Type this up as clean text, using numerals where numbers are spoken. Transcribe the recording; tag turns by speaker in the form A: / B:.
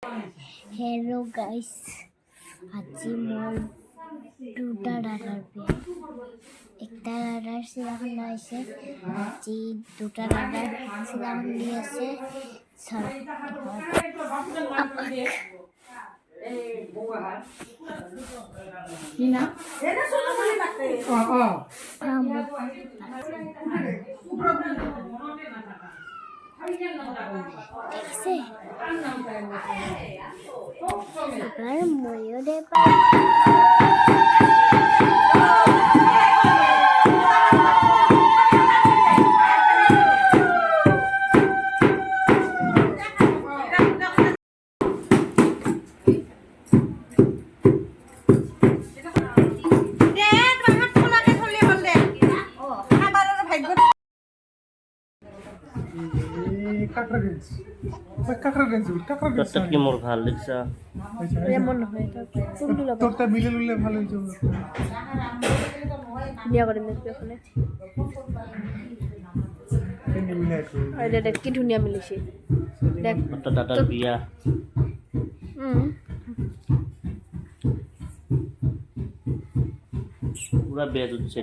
A: Hello guys आज मोर दुटा दादार बिया एकटा दादार চিৰাখন আছে আজি দুটা দাদাৰ চিৰাখন দি আছে
B: Nina? Era solo boleh pakai.
A: দেখছে এবার ময়ও দেবা
C: কি মোর ভাল লাগছে
A: এমন হয়
B: তোরটা মিলে লুলে ভালো হইছে
A: বিয়া করে দেখবি ওখানে দেখ কি ধুনীয়া মিলিছে দেখ
C: দাদার বিয়া পুরা বেজ হচ্ছে